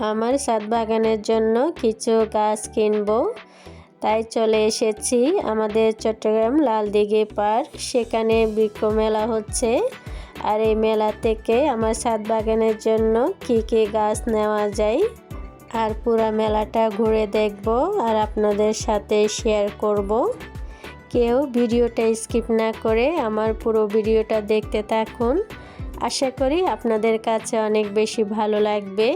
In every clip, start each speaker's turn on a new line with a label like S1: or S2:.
S1: আমার ছাদ বাগানের জন্য কিছু গাছ কিনবো, তাই চলে এসেছি আমাদের চট্টগ্রাম লালদিঘি পার্ক। সেখানে বৃক্ষ মেলা হচ্ছে, আর এই মেলা থেকে আমার ছাদ বাগানের জন্য কি গাছ নেওয়া যায় আর পুরা মেলাটা ঘুরে দেখব আর আপনাদের সাথে শেয়ার করব। কেউ ভিডিওটা স্কিপ না করে আমার পুরো ভিডিওটা দেখতে থাকুন। আশা করি আপনাদের কাছে অনেক বেশি ভালো লাগবে।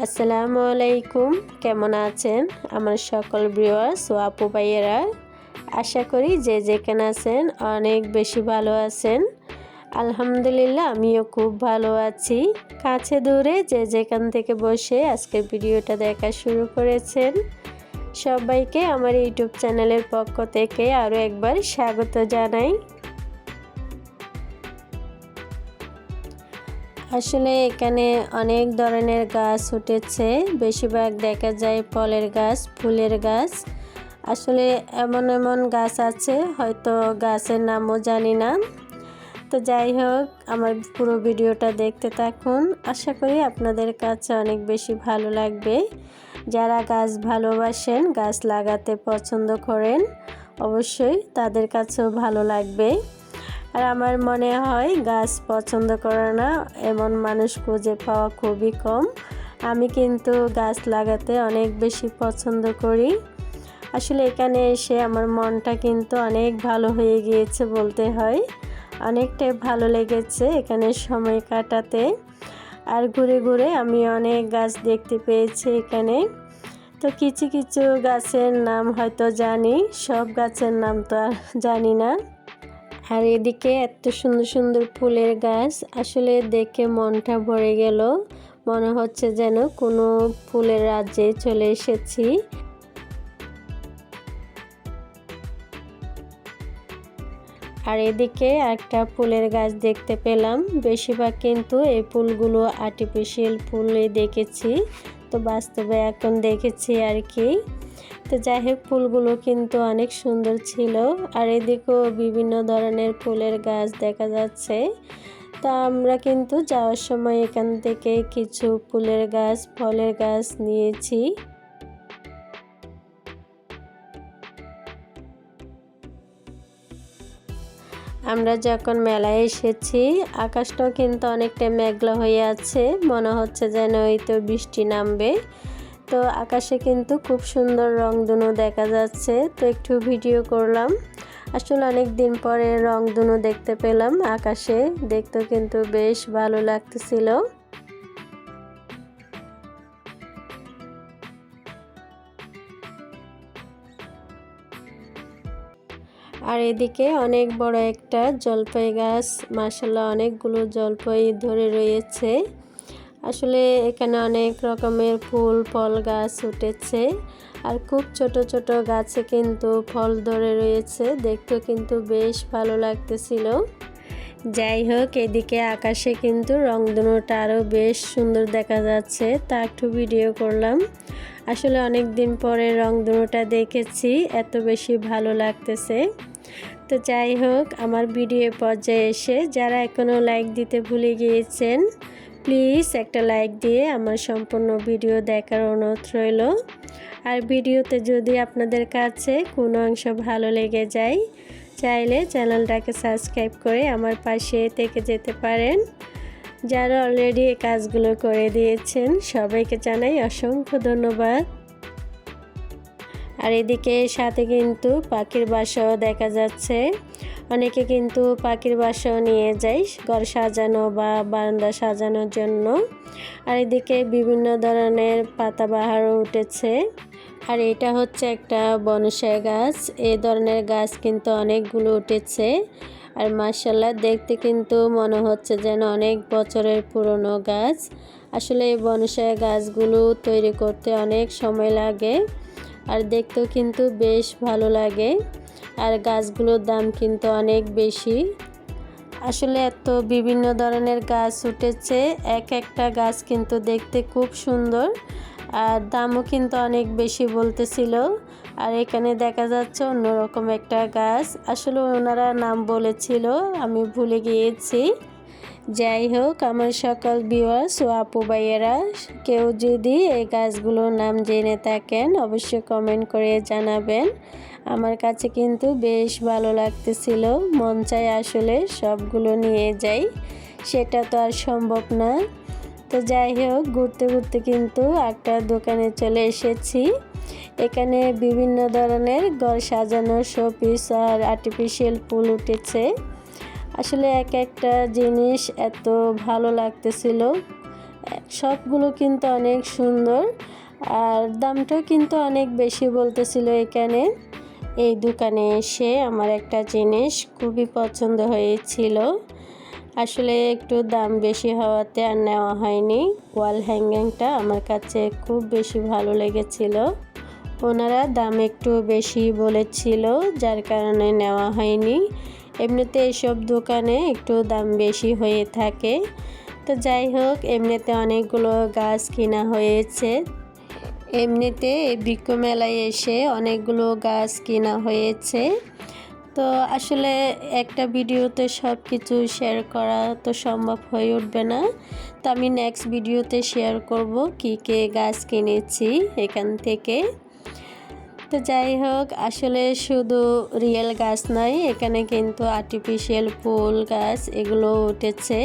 S1: আসসালামু আলাইকুম, কেমন আছেন আমার সকল ভিউয়ার্স ও আপু ভাইয়েরা? আশা করি যে যেখানে আছেন অনেক বেশি ভালো আছেন। আলহামদুলিল্লাহ, আমিও খুব ভালো আছি। কাছে দূরে যে যেখান থেকে বসে আজকের ভিডিওটা দেখা শুরু করেছেন, সবাইকে আমার ইউটিউব চ্যানেলের পক্ষ থেকে আরও একবার স্বাগত জানাই। আসলে এখানে অনেক ধরনের গাছ উঠেছে, বেশিরভাগ দেখা যায় ফলের গাছ, ফুলের গাছ। আসলে এমন গাছ আছে হয়তো গাছের নামও জানি না। তো যাই হোক, আমার পুরো ভিডিওটা দেখতে থাকুন। আশা করি আপনাদের কাছে অনেক বেশি ভালো লাগবে। যারা গাছ ভালোবাসেন, গাছ লাগাতে পছন্দ করেন, অবশ্যই তাদের কাছেও ভালো লাগবে। আর আমার মনে হয় গাছ পছন্দ করে না এমন মানুষ খুঁজে পাওয়া খুবই কম। আমি কিন্তু গাছ লাগাতে অনেক বেশি পছন্দ করি। আসলে এখানে এসে আমার মনটা কিন্তু অনেক ভালো হয়ে গিয়েছে বলতে হয়। অনেকটাই ভালো লেগেছে এখানে সময় কাটাতে। আর ঘুরে ঘুরে আমি অনেক গাছ দেখতে পেয়েছি এখানে। তো কিছু গাছের নাম হয়তো জানি, সব গাছের নাম তো আর জানি না। আর এদিকে এত সুন্দর সুন্দর ফুলের গাছ, আসলে দেখে মনটা ভরে গেল। মনে হচ্ছে যেন কোনো ফুলের রাজ্যে চলে এসেছি। আর এদিকে একটা ফুলের গাছ দেখতে পেলাম। বেশিরভাগ কিন্তু এই ফুলগুলো আর্টিফিশিয়াল ফুলই দেখেছি, তো বাস্তবে এখন দেখেছি আর কি। তো যাই হোক, ফুলগুলো কিন্তু অনেক সুন্দর ছিল। আর এদিকেও বিভিন্ন ধরনের ফুলের গাছ দেখা যাচ্ছে। তা আমরা কিন্তু যাওয়ার সময় এখান থেকে কিছু ফুলের গাছ, ফলের গাছ নিয়েছি। আমরা যখন মেলায় এসেছি, আকাশটাও কিন্তু অনেকটা মেঘলা হয়ে আছে, মনে হচ্ছে যেন এই তো বৃষ্টি নামবে। তো আকাশে কিন্তু খুব সুন্দর রংধনু দেখা যাচ্ছে, তো একটু ভিডিও করলাম। আসলে অনেক দিন পরে রংধনু দেখতে পেলাম আকাশে, দেখতেও কিন্তু বেশ ভালো লাগতেছিল। আর এদিকে অনেক বড় একটা জলপাই গাছ, মাশাআল্লাহ অনেকগুলো জলপাই ধরে রয়েছে। আসলে এখানে অনেক রকমের ফুল ফল গাছ উঠেছে, আর খুব ছোট ছোট গাছে কিন্তু ফল ধরে রয়েছে, দেখতেও কিন্তু বেশ ভালো লাগতেছিল। যাই হোক, এদিকে আকাশে কিন্তু রংধনুটা আরও বেশ সুন্দর দেখা যাচ্ছে, তা একটু ভিডিও করলাম। আসলে অনেক দিন পরে রংধনুটা দেখেছি, এত বেশি ভালো লাগতেছে। তো যাই হোক, আমার ভিডিও পর্যায়ে এসে যারা এখনও লাইক দিতে ভুলে গিয়েছেন, প্লিজ একটা লাইক দিয়ে আমার সম্পূর্ণ ভিডিও দেখার অনুরোধ রইল। আর ভিডিওতে যদি আপনাদের কাছে কোনো অংশ ভালো লেগে যায়, চাইলে চ্যানেলটাকে সাবস্ক্রাইব করে আমার পাশে থেকে যেতে পারেন। যারা অলরেডি এই কাজগুলো করে দিয়েছেন, সবাইকে জানাই অসংখ্য ধন্যবাদ। আর এদিকে সাথে কিন্তু পাখির বাসাও দেখা যাচ্ছে। অনেকে কিন্তু পাখির বাসাও নিয়ে যায় ঘর সাজানো বা বারান্দা সাজানোর জন্য। আর এদিকে বিভিন্ন ধরনের পাতাবাহারও উঠেছে। আর এটা হচ্ছে একটা বনসাই গাছ, এই ধরনের গাছ কিন্তু অনেকগুলো উঠেছে। আর মাশাআল্লাহ, দেখতে কিন্তু মনে হচ্ছে যেন অনেক বছরের পুরনো গাছ। আসলে এই বনসাই গাছগুলো তৈরি করতে অনেক সময় লাগে, আর দেখতেও কিন্তু বেশ ভালো লাগে। আর গাছগুলোর দাম কিন্তু অনেক বেশি। আসলে এত বিভিন্ন ধরনের গাছ উঠেছে, একটা গাছ কিন্তু দেখতে খুব সুন্দর, আর দামও কিন্তু অনেক বেশি বলতেছিল। আর এখানে দেখা যাচ্ছে অন্যরকম একটা গাছ, আসলে ওনারা নাম বলেছিল, আমি ভুলে গিয়েছি। যাই হোক, আমার সকল ভিউয়ার্স ও আপু ভাইয়েরা কেউ যদি এই গাছগুলোর নাম জেনে থাকেন অবশ্যই কমেন্ট করে জানাবেন। আমার কাছে কিন্তু বেশ ভালো লাগতেছিল, মন চায় আসলে সবগুলো নিয়ে যাই, সেটা তো আর সম্ভব না। তো যাই হোক, ঘুরতে ঘুরতে কিন্তু একটা দোকানে চলে এসেছি। এখানে বিভিন্ন ধরনের ঘর সাজানোর শোপিস আর আর্টিফিশিয়াল ফুল উঠেছে। আসলে এক একটা জিনিস এত ভালো লাগতেছিল, সবগুলো কিন্তু অনেক সুন্দর আর দামটাও কিন্তু অনেক বেশি বলতেছিল। এখানে এই দোকানে এসে আমার একটা জিনিস খুবই পছন্দ হয়েছিল, আসলে একটু দাম বেশি হওয়াতে আর নেওয়া হয়নি। ওয়াল হ্যাঙ্গিংটা আমার কাছে খুব বেশি ভালো লেগেছিল, ওনারা দাম একটু বেশি বলেছিল যার কারণে নেওয়া হয়নি। এমনিতে এসব দোকানে একটু দাম বেশি হয়ে থাকে। তো যাই হোক, এমনিতে অনেকগুলো গাছ কিনা হয়েছে। এমনিতে এই বৃক্ষ মেলায় এসে অনেকগুলো গাছ কিনা হয়েছে। তো আসলে একটা ভিডিওতে সব কিছু শেয়ার করা তো সম্ভব হয়ে উঠবে না, তো আমি নেক্সট ভিডিওতে শেয়ার করব কী কী গাছ কিনেছি এখান থেকে। তো যাই হোক, আসলে শুধু রিয়েল গাছ নয়, এখানে কিন্তু আর্টিফিশিয়াল ফুল গাছ এগুলো উঠেছে,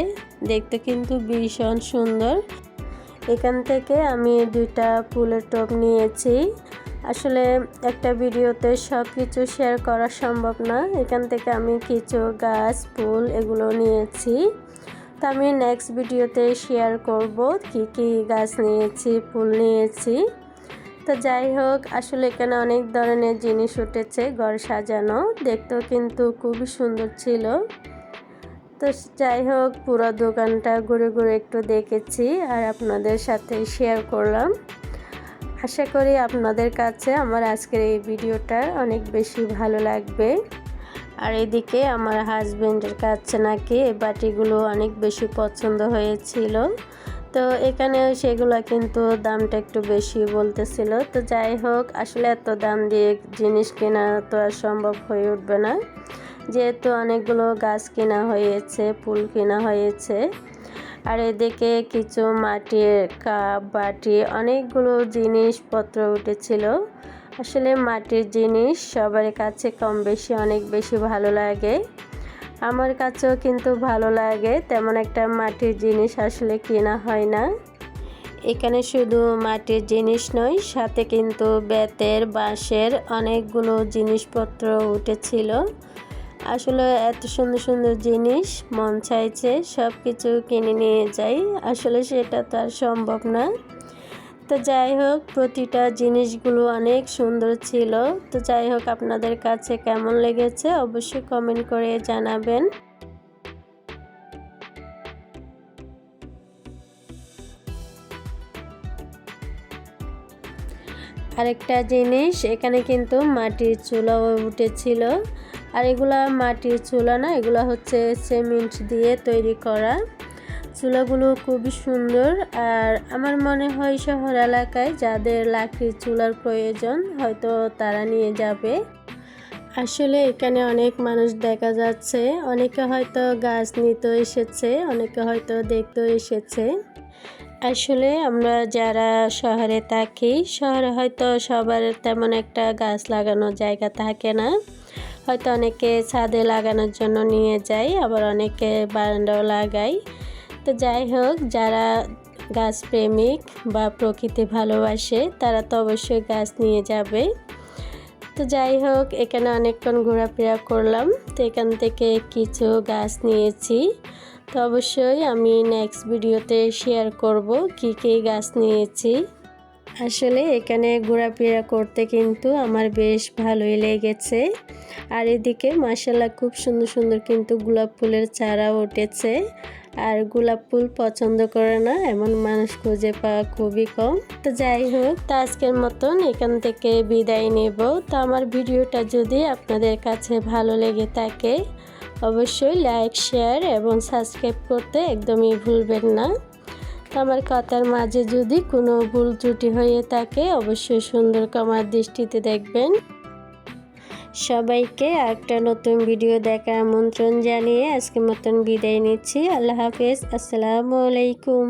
S1: দেখতে কিন্তু ভীষণ সুন্দর। এখান থেকে আমি 2টা ফুলের টব নিয়েছি। আসলে একটা ভিডিওতে সব কিছু শেয়ার করা সম্ভব না, এখান থেকে আমি কিছু গাছ ফুল এগুলো নিয়েছি। তো আমি নেক্সট ভিডিওতে শেয়ার করব কি কি গাছ নিয়েছি, ফুল নিয়েছি। তো যাই হোক, আসলে এখানে অনেক ধরনের জিনিস উঠেছে ঘর সাজানো, দেখতেও কিন্তু খুবই সুন্দর ছিল। তো যাই হোক, পুরো দোকানটা ঘুরে ঘুরে একটু দেখেছি আর আপনাদের সাথে শেয়ার করলাম। আশা করি আপনাদের কাছে আমার আজকের এই ভিডিওটা অনেক বেশি ভালো লাগবে। আর এদিকে আমার হাজবেন্ডের কাছে নাকি এই বাটিগুলো অনেক বেশি পছন্দ হয়েছিল, তো এখানে সেগুলো কিন্তু দামটা একটু বেশি বলতেছিল। তো যাই হোক, আসলে এত দাম দিয়ে জিনিস কেনা তো আর সম্ভব হয়ে উঠবে না, যেহেতু অনেকগুলো গাছ কেনা হয়েছে, ফুল কেনা হয়েছে। আর এদিকে কিছু মাটির কাপ বাটি অনেকগুলো জিনিসপত্র উঠেছিল। আসলে মাটির জিনিস সবার কাছে কম বেশি অনেক বেশি ভালো লাগে, আমার কাছেও কিন্তু ভালো লাগে। তেমন একটা মাটির জিনিস আসলে কেনা হয় না। এখানে শুধু মাটির জিনিস নয়, সাথে কিন্তু বেতের বাঁশের অনেকগুলো জিনিসপত্র উঠেছিল। আসলে এত সুন্দর সুন্দর জিনিস, মন চাইছে সব কিছু কিনে নিয়ে যাই, আসলে সেটা তো আর সম্ভব না। তো যাই হোক, প্রতিটা জিনিসগুলো অনেক সুন্দর ছিল। তো যাই হোক, আপনাদের কাছে কেমন লেগেছে অবশ্যই কমেন্ট করে জানাবেন। আরেকটা জিনিস, এখানে কিন্তু মাটির চুলাও উঠেছিল। আর এগুলা মাটির চুলা না, এগুলা হচ্ছে সিমেন্ট দিয়ে তৈরি করা। চুলাগুলো খুবই সুন্দর। আর আমার মনে হয় শহর এলাকায় যাদের লাকড়ির চুলার প্রয়োজন হয়তো তারা নিয়ে যাবে। আসলে এখানে অনেক মানুষ দেখা যাচ্ছে, অনেকে হয়তো গাছ নিতে এসেছে, অনেকে হয়তো দেখতেও এসেছে। আসলে আমরা যারা শহরে থাকি, শহরে হয়তো সবার তেমন একটা গাছ লাগানোর জায়গা থাকে না, হয়তো অনেকে ছাদে লাগানোর জন্য নিয়ে যায়, আবার অনেকে বারান্দাও লাগায়। তো যাই হোক, যারা গাছ প্রেমিক বা প্রকৃতি ভালোবাসে তারা তো অবশ্যই গাছ নিয়ে যাবে। তো যাই হোক, এখানে অনেকক্ষণ ঘোরাফেরা করলাম, তো এখান থেকে কিছু গাছ নিয়েছি। তো অবশ্যই আমি নেক্সট ভিডিওতে শেয়ার করব কী কী গাছ নিয়েছি। আসলে এখানে ঘোরাফেরা করতে কিন্তু আমার বেশ ভালোই লেগেছে। আর এদিকে মাশাআল্লাহ খুব সুন্দর সুন্দর কিন্তু গোলাপ ফুলের চারা উঠেছে। আর গোলাপ ফুল পছন্দ করে না এমন মানুষ খুঁজে পাওয়া খুবই কম। তো যাই হোক, তো আজকের মতন এখান থেকে বিদায় নেব। তো আমার ভিডিওটা যদি আপনাদের কাছে ভালো লেগে থাকে অবশ্যই লাইক, শেয়ার এবং সাবস্ক্রাইব করতে একদমই ভুলবেন না। তো আমার কথার মাঝে যদি কোনো ভুল ত্রুটি হয়ে থাকে অবশ্যই সুন্দর ক্ষমার দৃষ্টিতে দেখবেন। সবাইকে একটা নতুন ভিডিও দেখার আমন্ত্রণ জানিয়ে আজকের মতন বিদায় নিচ্ছি। আল্লাহ হাফেজ, আসসালামু আলাইকুম।